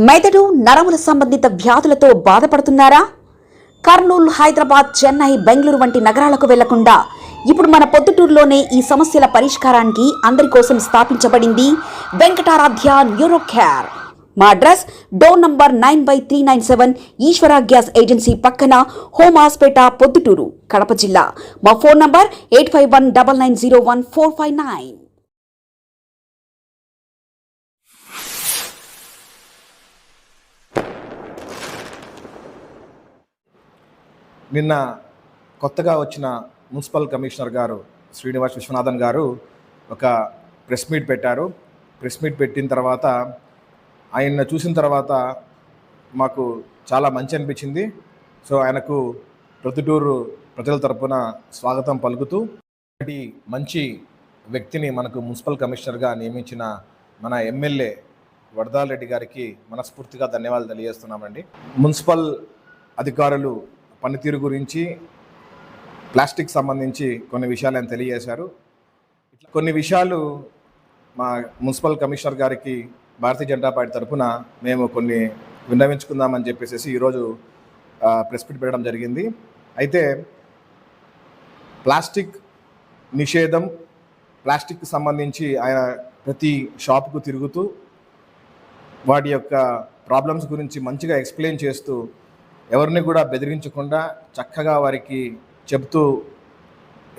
మెదడు నరముల సంబంధిత వ్యాధులతో బాధపడుతున్నారా? కర్నూలు, హైదరాబాద్, చెన్నై, బెంగళూరు వంటి నగరాలకు వెళ్లకుండా ఇప్పుడు మన పొద్దుటూరులోనే ఈ సమస్యల పరిష్కారానికి అందరి కోసం స్థాపించబడింది వెంకటారాధ్య న్యూరో కేర్. మా అడ్రస్ డోర్ నంబర్ 9/397 ఈశ్వర గ్యాస్ ఏజెన్సీ పక్కన, హోమాస్పేట, పొద్దుటూరు, కడప జిల్లా. మా ఫోన్ నంబర్ 8519901459. నిన్న కొత్తగా వచ్చిన మున్సిపల్ కమిషనర్ గారు శ్రీనివాస్ విశ్వనాథన్ గారు ఒక ప్రెస్ మీట్ పెట్టారు. ప్రెస్ మీట్ పెట్టిన తర్వాత ఆయన చూసిన తర్వాత మాకు చాలా మంచి అనిపించింది. సో ఆయనకు ప్రొద్దుటూరు ప్రజల తరపున స్వాగతం పలుకుతూ, మంచి వ్యక్తిని మనకు మున్సిపల్ కమిషనర్గా నియమించిన మన ఎమ్మెల్యే వరదాల్ రెడ్డి గారికి మనస్ఫూర్తిగా ధన్యవాదాలు తెలియజేస్తున్నామండి. మున్సిపల్ అధికారులు పనితీరు గురించి, ప్లాస్టిక్ సంబంధించి కొన్ని విషయాలు ఆయన తెలియజేశారు. ఇట్లా కొన్ని విషయాలు మా మున్సిపల్ కమిషనర్ గారికి భారతీయ జనతా పార్టీ తరఫున మేము కొన్ని విన్నవించుకుందామని చెప్పేసి ఈరోజు ప్రెస్ మీట్ పెట్టడం జరిగింది. అయితే ప్లాస్టిక్ నిషేధం, ప్లాస్టిక్ సంబంధించి ఆయన ప్రతి షాపుకు తిరుగుతూ వాటి యొక్క ప్రాబ్లమ్స్ గురించి మంచిగా ఎక్స్ప్లెయిన్ చేస్తూ, ఎవరిని కూడా బెదిరించకుండా చక్కగా వారికి చెప్తూ,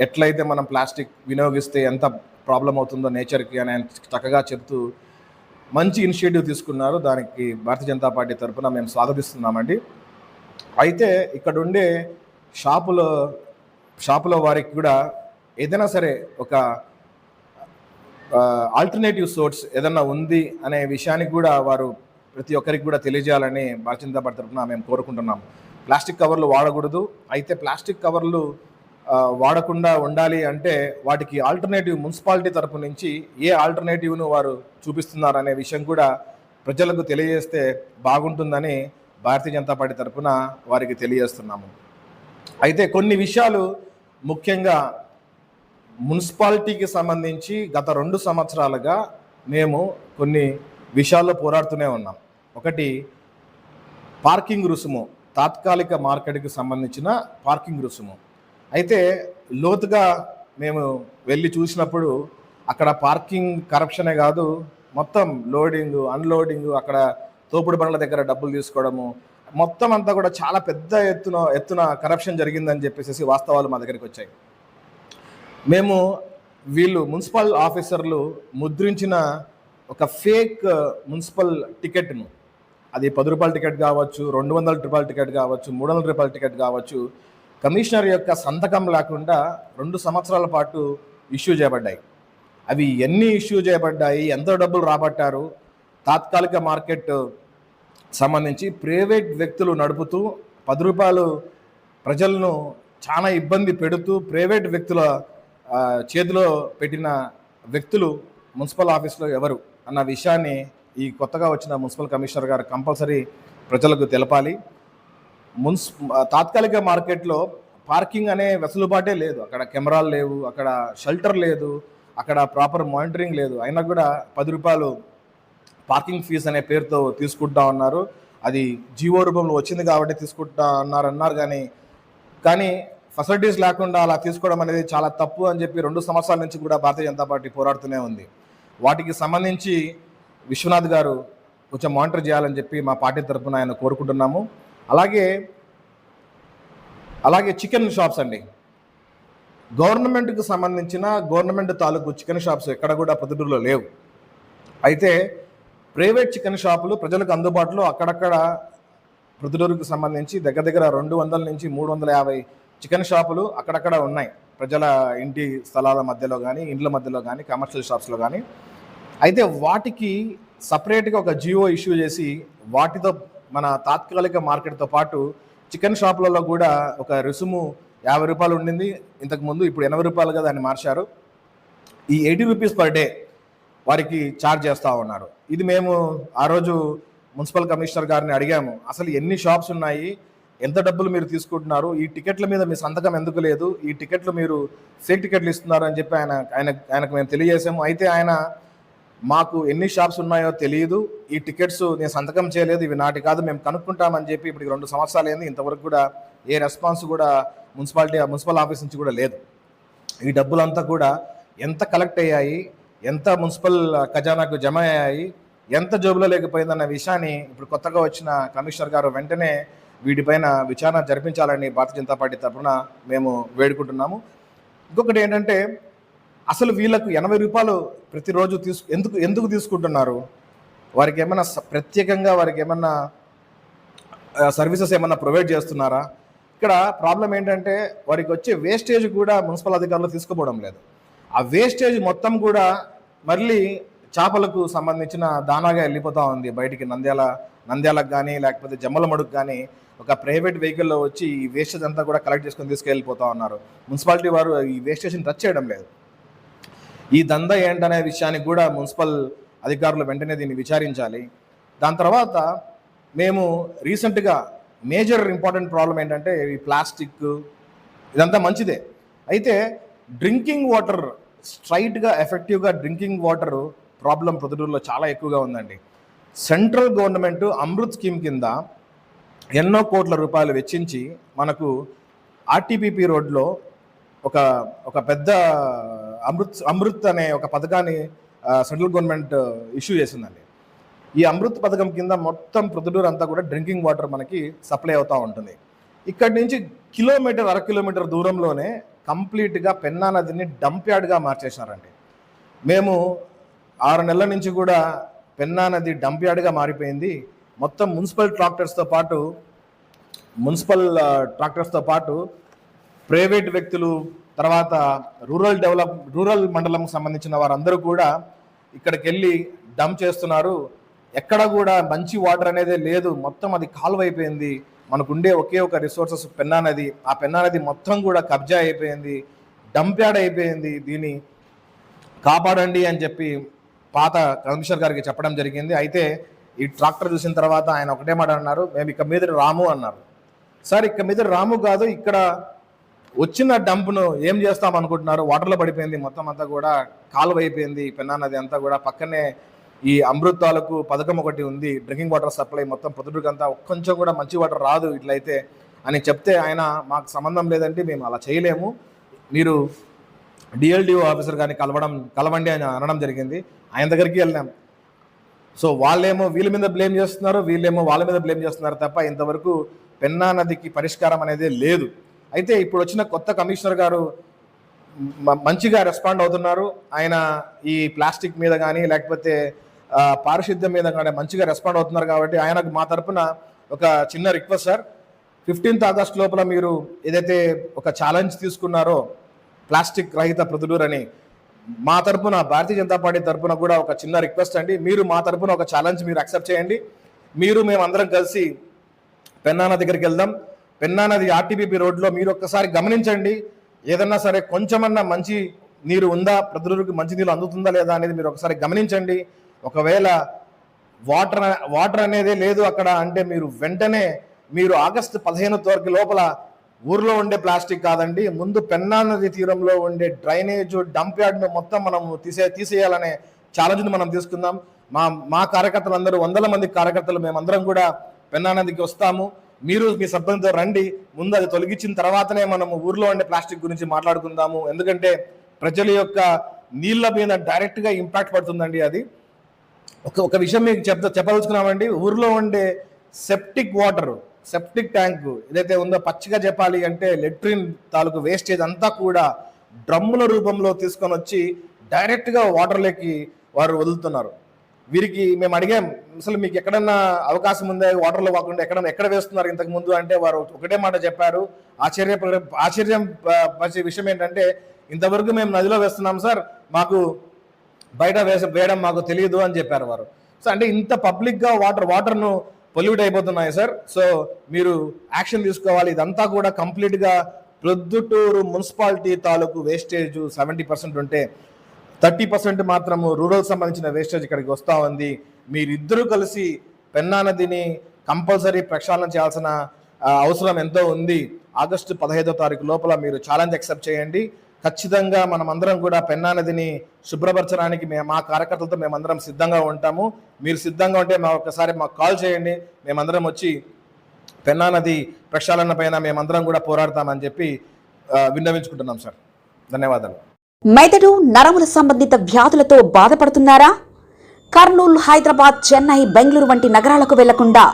ఎట్లయితే మనం ప్లాస్టిక్ వినియోగిస్తే ఎంత ప్రాబ్లం అవుతుందో నేచర్కి అని ఆయన చక్కగా చెప్తూ మంచి ఇనిషియేటివ్ తీసుకున్నారు. దానికి భారతీయ జనతా పార్టీ తరఫున మేము స్వాగతిస్తున్నామండి. అయితే ఇక్కడ ఉండే షాపులో వారికి కూడా ఏదైనా సరే ఒక ఆల్టర్నేటివ్ సోర్స్ ఏదన్నా ఉంది అనే విషయానికి కూడా వారు ప్రతి ఒక్కరికి కూడా తెలియజేయాలని భారతీయ జనతా పార్టీ తరఫున మేము కోరుకుంటున్నాం. ప్లాస్టిక్ కవర్లు వాడకూడదు. అయితే ప్లాస్టిక్ కవర్లు వాడకుండా ఉండాలి అంటే వాటికి ఆల్టర్నేటివ్ మున్సిపాలిటీ తరఫు నుంచి ఏ ఆల్టర్నేటివ్ను వారు చూపిస్తున్నారనే విషయం కూడా ప్రజలకు తెలియజేస్తే బాగుంటుందని భారతీయ జనతా పార్టీ తరఫున వారికి తెలియజేస్తున్నాము. అయితే కొన్ని విషయాలు ముఖ్యంగా మున్సిపాలిటీకి సంబంధించి గత 2 సంవత్సరాలుగా మేము కొన్ని విషయాల్లో పోరాడుతూనే ఉన్నాం. ఒకటి, పార్కింగ్ రుసుము, తాత్కాలిక మార్కెట్కి సంబంధించిన పార్కింగ్ రుసుము. అయితే లోతుగా మేము వెళ్ళి చూసినప్పుడు అక్కడ పార్కింగ్ కరప్షనే కాదు, మొత్తం లోడింగ్, అన్లోడింగ్, అక్కడ తోపుడు బండ్ల దగ్గర డబ్బులు తీసుకోవడము, మొత్తం అంతా కూడా చాలా పెద్ద ఎత్తున కరప్షన్ జరిగిందని చెప్పేసి వాస్తవాలు మా దగ్గరికి వచ్చాయి. మేము వీళ్ళు మున్సిపల్ ఆఫీసర్లు ముద్రించిన ఒక ఫేక్ మున్సిపల్ టికెట్ను, అది 10 రూపాయల టికెట్ కావచ్చు, 200 రూపాయల టికెట్ కావచ్చు, 300 రూపాయల టికెట్ కావచ్చు, కమిషనర్ యొక్క సంతకం లేకుండా 2 సంవత్సరాల పాటు ఇష్యూ చేయబడ్డాయి. అవి ఎన్ని ఇష్యూ చేయబడ్డాయి, ఎంత డబ్బులు రాబట్టారు, తాత్కాలిక మార్కెట్ సంబంధించి ప్రైవేట్ వ్యక్తులు నడుపుతూ 10 రూపాయలు ప్రజలను చాలా ఇబ్బంది పెడుతూ ప్రైవేట్ వ్యక్తుల చేతిలో పెట్టిన వ్యక్తులు మున్సిపల్ ఆఫీస్లో ఎవరు అన్న విషయాన్ని ఈ కొత్తగా వచ్చిన మున్సిపల్ కమిషనర్ గారు కంపల్సరీ ప్రజలకు తెలపాలి. తాత్కాలిక మార్కెట్లో పార్కింగ్ అనే వెసులుబాటే లేదు. అక్కడ కెమెరాలు లేవు, అక్కడ షెల్టర్ లేదు, అక్కడ ప్రాపర్ మానిటరింగ్ లేదు. అయినా కూడా 10 రూపాయలు పార్కింగ్ ఫీజు అనే పేరుతో తీసుకుంటా ఉన్నారు. అది జీవో రూపంలో వచ్చింది కాబట్టి తీసుకుంటా అన్నారు కానీ ఫెసిలిటీస్ లేకుండా అలా తీసుకోవడం అనేది చాలా తప్పు అని చెప్పి 2 సంవత్సరాల నుంచి కూడా భారతీయ జనతా పార్టీ పోరాడుతూనే ఉంది. వాటికి సంబంధించి విశ్వనాథ్ గారు కొంచెం మానిటర్ చేయాలని చెప్పి మా పార్టీ తరఫున ఆయన కోరుకుంటున్నాము. అలాగే చికెన్ షాప్స్ అండి, గవర్నమెంట్కి సంబంధించిన గవర్నమెంట్ తాలూకు చికెన్ షాప్స్ ఎక్కడ కూడా పొద్దుటూరులో లేవు. అయితే ప్రైవేట్ చికెన్ షాపులు ప్రజలకు అందుబాటులో అక్కడక్కడ పొద్దుటూరుకు సంబంధించి దగ్గర 200 నుంచి 350 చికెన్ షాపులు అక్కడక్కడ ఉన్నాయి, ప్రజల ఇంటి స్థలాల మధ్యలో కానీ, ఇండ్ల మధ్యలో కానీ, కమర్షియల్ షాప్స్లో కానీ. అయితే వాటికి సపరేట్గా ఒక జియో ఇష్యూ చేసి వాటితో మన తాత్కాలిక మార్కెట్తో పాటు చికెన్ షాపులలో కూడా ఒక రుసుము 50 రూపాయలు ఉండింది ఇంతకుముందు, ఇప్పుడు 80 రూపాయలుగా దాన్ని మార్చారు. ఈ 80 రూపీస్ పర్ డే వారికి ఛార్జ్ చేస్తూ ఉన్నారు. ఇది మేము ఆ రోజు మున్సిపల్ కమిషనర్ గారిని అడిగాము, అసలు ఎన్ని షాప్స్ ఉన్నాయి, ఎంత డబ్బులు మీరు తీసుకుంటున్నారు, ఈ టికెట్ల మీద మీ సంతకం ఎందుకు లేదు, ఈ టికెట్లు మీరు ఫేక్ టికెట్లు ఇస్తున్నారు అని చెప్పి ఆయనకు మేము తెలియజేసాము. అయితే ఆయన మాకు ఎన్ని షాప్స్ ఉన్నాయో తెలియదు, ఈ టికెట్స్ నేను సంతకం చేయలేదు, ఇవి నాటి కాదు, మేము కనుక్కుంటామని చెప్పి ఇప్పుడు 2 సంవత్సరాలు అయింది. ఇంతవరకు కూడా ఏ రెస్పాన్స్ కూడా మున్సిపల్ ఆఫీస్ నుంచి కూడా లేదు. ఈ డబ్బులంతా కూడా ఎంత కలెక్ట్ అయ్యాయి, ఎంత మున్సిపల్ ఖజానాకు జమ అయ్యాయి, ఎంత జోబులో లేకపోయిందన్న విషయాన్ని ఇప్పుడు కొత్తగా వచ్చిన కమిషనర్ గారు వెంటనే వీటిపైన విచారణ జరిపించాలని భారతీయ జనతా పార్టీ తరఫున మేము వేడుకుంటున్నాము. ఇంకొకటి ఏంటంటే, అసలు వీళ్ళకు 80 రూపాయలు ప్రతిరోజు ఎందుకు తీసుకుంటున్నారు? వారికి ఏమైనా ప్రత్యేకంగా వారికి ఏమన్నా సర్వీసెస్ ఏమన్నా ప్రొవైడ్ చేస్తున్నారా? ఇక్కడ ప్రాబ్లం ఏంటంటే, వారికి వచ్చే వేస్టేజ్ కూడా మున్సిపల్ అధికారులు తీసుకోవడం లేదు. ఆ వేస్టేజ్ మొత్తం కూడా మళ్ళీ చేపలకు సంబంధించిన దానాగా వెళ్ళిపోతూ ఉంది బయటికి. నంద్యాలకు కానీ లేకపోతే జమ్మలమడుకు కానీ ఒక ప్రైవేట్ వెహికల్లో వచ్చి ఈ వేస్టేజ్ అంతా కూడా కలెక్ట్ చేసుకొని తీసుకెళ్ళిపోతూ ఉన్నారు. మున్సిపాలిటీ వారు ఈ వేస్టేజ్ని టచ్ చేయడం లేదు. ఈ దందా ఏంటనే విషయానికి కూడా మున్సిపల్ అధికారులు వెంటనే దీన్ని విచారించాలి. దాని తర్వాత మేము రీసెంట్గా మేజర్ ఇంపార్టెంట్ ప్రాబ్లం ఏంటంటే, ఈ ప్లాస్టిక్ ఇదంతా మంచిదే, అయితే డ్రింకింగ్ వాటర్ స్ట్రైట్గా ఎఫెక్టివ్గా డ్రింకింగ్ వాటర్ ప్రాబ్లం ప్రొద్దుటూరులో చాలా ఎక్కువగా ఉందండి. సెంట్రల్ గవర్నమెంట్ అమృత్ స్కీమ్ కింద ఎన్నో కోట్ల రూపాయలు వెచ్చించి మనకు ఆర్టీపీపీ రోడ్లో ఒక పెద్ద అమృత్ అనే ఒక పథకాన్ని సెంట్రల్ గవర్నమెంట్ ఇష్యూ చేసిందండి. ఈ అమృత్ పథకం కింద మొత్తం ప్రొద్దుటూరు అంతా కూడా డ్రింకింగ్ వాటర్ మనకి సప్లై అవుతూ ఉంటుంది. ఇక్కడి నుంచి అర కిలోమీటర్ దూరంలోనే కంప్లీట్గా పెన్నా నదిని డంప్ యార్డ్గా మార్చేసినారండి. మేము 6 నెలల నుంచి కూడా పెన్నా నది డంప్ యార్డ్గా మారిపోయింది. మొత్తం మున్సిపల్ ట్రాక్టర్స్తో పాటు ప్రైవేట్ వ్యక్తులు, తర్వాత రూరల్ మండలంకి సంబంధించిన వారందరూ కూడా ఇక్కడికి వెళ్ళి డంప్ చేస్తున్నారు. ఎక్కడ కూడా మంచి వాటర్ అనేది లేదు, మొత్తం అది కాలువ అయిపోయింది. మనకుండే ఒకే ఒక రిసోర్సెస్ పెన్నా నది, ఆ పెన్నా నది మొత్తం కూడా కబ్జా అయిపోయింది, డంప్ యార్డ్ అయిపోయింది. దీన్ని కాపాడండి అని చెప్పి పాత కమిషనర్ గారికి చెప్పడం జరిగింది. అయితే ఈ ట్రాక్టర్ చూసిన తర్వాత ఆయన ఒకటే మాట అన్నారు, మేము ఇక మీద రాము అన్నారు. సార్, ఇక మీద రాము కాదు, ఇక్కడ వచ్చిన డంప్ను ఏం చేస్తాం అనుకుంటున్నారు? వాటర్లో పడిపోయింది, మొత్తం అంతా కూడా కాలువ అయిపోయింది పెన్నా నది అంతా కూడా. పక్కనే ఈ అమృత్ తాలూకు పథకం ఒకటి ఉంది, డ్రింకింగ్ వాటర్ సప్లై, మొత్తం పొద్దుటూరుకంతా కొంచెం కూడా మంచి వాటర్ రాదు ఇట్లయితే అని చెప్తే ఆయన మాకు సంబంధం లేదంటే మేము అలా చేయలేము, మీరు డిఎల్డిఓ ఆఫీసర్ కానీ కలవండి అని అనడం జరిగింది. ఆయన దగ్గరికి వెళ్ళాం. సో వాళ్ళేమో వీళ్ళ మీద బ్లేమ్ చేస్తున్నారు, వీళ్ళేమో వాళ్ళ మీద బ్లేమ్ చేస్తున్నారు తప్ప ఇంతవరకు పెన్నా నదికి పరిష్కారం అనేది లేదు. అయితే ఇప్పుడు వచ్చిన కొత్త కమిషనర్ గారు మంచిగా రెస్పాండ్ అవుతున్నారు. ఆయన ఈ ప్లాస్టిక్ మీద కానీ లేకపోతే పారిశుద్ధ్యం మీద కానీ మంచిగా రెస్పాండ్ అవుతున్నారు. కాబట్టి ఆయనకు మా తరపున ఒక చిన్న రిక్వెస్ట్ సార్, 15th ఆగస్ట్ లోపల మీరు ఏదైతే ఒక ఛాలెంజ్ తీసుకున్నారో ప్లాస్టిక్ రహిత ప్రొద్దుటూరు అని, మా తరపున భారతీయ జనతా పార్టీ తరపున కూడా ఒక చిన్న రిక్వెస్ట్ అండి. మీరు మా తరపున ఒక ఛాలెంజ్ మీరు యాక్సెప్ట్ చేయండి. మేమందరం కలిసి పెన్నా నది దగ్గరికి వెళ్దాం. పెన్నా నది ఆర్టీపీపీ రోడ్లో మీరు ఒక్కసారి గమనించండి, ఏదన్నా సరే కొంచెమన్నా మంచి నీరు ఉందా, ప్రొద్దుటూరుకి మంచి నీరు అందుతుందా లేదా అనేది మీరు ఒకసారి గమనించండి. ఒకవేళ వాటర్ అనేది లేదు అక్కడ అంటే మీరు వెంటనే ఆగస్టు 15 తారీఖు లోపల ఊర్లో ఉండే ప్లాస్టిక్ కాదండి, ముందు పెన్నా నది తీరంలో ఉండే డ్రైనేజ్ డంప్ యార్డ్ను మొత్తం మనం తీసేయాలనే ఛాలెంజ్ని మనం తీసుకుందాం. మా కార్యకర్తలు అందరూ 100 మంది కార్యకర్తలు మేమందరం కూడా పెన్నా నదికి వస్తాము. మీరు మీ సభ్యులతో రండి, ముందు అది తొలగించిన తర్వాతనే మనము ఊర్లో ఉండే ప్లాస్టిక్ గురించి మాట్లాడుకుందాము. ఎందుకంటే ప్రజల యొక్క నీళ్ళ మీద డైరెక్ట్గా ఇంపాక్ట్ పడుతుందండి. అది ఒక విషయం మీకు చెప్పదలుచుకున్నామండి. ఊర్లో ఉండే సెప్టిక్ ట్యాంకు ఏదైతే ఉందో, పచ్చిగా చెప్పాలి అంటే లెట్రిన్ తాలూకు వేస్టేజ్ అంతా కూడా డ్రమ్ముల రూపంలో తీసుకొని వచ్చి డైరెక్ట్గా వాటర్లోకి వారు వదులుతున్నారు. వీరికి మేము అడిగాం, అసలు మీకు ఎక్కడన్నా అవకాశం ఉందా వాటర్లో కాకుండా ఎక్కడ వేస్తున్నారు ఇంతకు ముందు అంటే వారు ఒకటే మాట చెప్పారు. ఆశ్చర్యం పరిచే విషయం ఏంటంటే, ఇంతవరకు మేము నదిలో వేస్తున్నాం సార్, మాకు బయట వేయడం మాకు తెలియదు అని చెప్పారు వారు. సో అంటే ఇంత పబ్లిక్గా వాటర్ను పొల్యూట్ అయిపోతున్నాయి సార్. సో మీరు యాక్షన్ తీసుకోవాలి. ఇదంతా కూడా కంప్లీట్గా ప్రొద్దుటూరు మున్సిపాలిటీ తాలూకు వేస్టేజ్ 70% ఉంటే 30% మాత్రము రూరల్ సంబంధించిన వేస్టేజ్ ఇక్కడికి వస్తూ ఉంది. మీరిద్దరూ కలిసి పెన్నా నదిని కంపల్సరీ ప్రక్షాళన చేయాల్సిన అవసరం ఎంతో ఉంది. ఆగస్టు 15వ తారీఖు లోపల మీరు ఛాలెంజ్ యాక్సెప్ట్ చేయండి. ఖచ్చితంగా మనమందరం కూడా పెన్నా నదిని శుభ్రపరచడానికి మా కార్యకర్తలతో మేమందరం సిద్ధంగా ఉంటాము. మీరు సిద్ధంగా ఉంటే ఒకసారి మాకు కాల్ చేయండి. మేమందరం వచ్చి పెన్నా నది ప్రక్షాళన పైన మేమందరం కూడా పోరాడతామని చెప్పి విన్నవించుకుంటున్నాం సార్. ధన్యవాదాలు. మెదడు నరముల సంబంధిత వ్యాధులతో బాధపడుతున్నారా? కర్నూలు, హైదరాబాద్, చెన్నై, బెంగళూరు వంటి నగరాలకు వెళ్లకుండా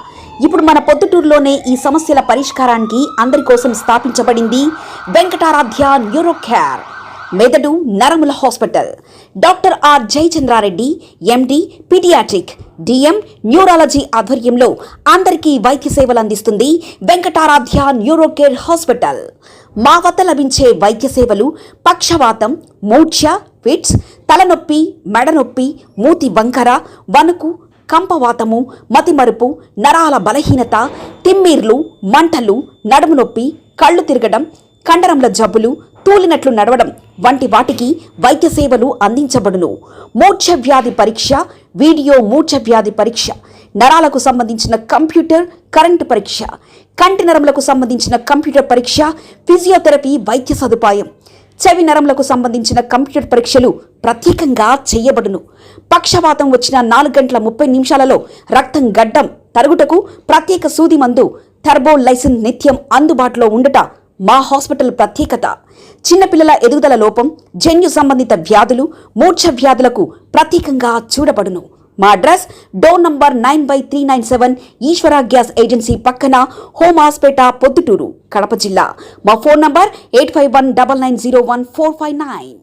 ఇప్పుడు మన పొద్దుటూరులోనే ఈ సమస్యల పరిష్కారానికి అందరి కోసం స్థాపించబడింది వెంకటారాధ్య న్యూరో కేర్ మెదడు నరముల hospital. Doctor R Jayachandra Reddy, MD, paediatric, DM, neurology ఆధ్వర్యంలో అందరికీ వైద్య సేవలు అందిస్తుంది వెంకటారాధ్య న్యూరో కేర్ హాస్పిటల్. మా వద్ద లభించే వైద్య సేవలు పక్షవాతం, మూర్ఛ, ఫిట్స్, తలనొప్పి, మెడనొప్పి, మూతి వంకర, వణుకు, కంపవాతము, మతిమరుపు, నరాల బలహీనత, తిమ్మిర్లు, మంటలు, నడుము నొప్పి, కళ్ళు తిరగడం, కండరంల జబ్బులు, తూలినట్లు నడవడం వంటి వాటికి వైద్య సేవలు అందించబడును. మూర్ఛ వ్యాధి పరీక్ష, వీడియో మూర్ఛ వ్యాధి పరీక్ష, నరాలకు సంబంధించిన కంప్యూటర్ కరెంటు పరీక్ష, కంటి నరములకు సంబంధించిన కంప్యూటర్ పరీక్ష, ఫిజియోథెరపీ వైద్య సదుపాయం, చెవి నరములకు సంబంధించిన కంప్యూటర్ పరీక్షలు ప్రత్యేకంగా చేయబడును. పక్షవాతం వచ్చిన 4 గంటల 30 నిమిషాలలో రక్తం గడ్డం తరుగుటకు ప్రత్యేక సూది మందు థర్బోలైసిన్ నిత్యం అందుబాటులో ఉండట మా హాస్పిటల్ ప్రత్యేకత. చిన్నపిల్లల ఎదుగుదల లోపం, జన్యు సంబంధిత వ్యాధులు, మూర్ఛ వ్యాధులకు ప్రత్యేకంగా చూడబడును. మా అడ్రస్ డోర్ నంబర్ 9/397 ఈశ్వర గ్యాస్ ఏజెన్సీ పక్కన, హోమాస్పేట, పొద్దుటూరు, కడప జిల్లా. మా ఫోన్ నంబర్ 8519901459.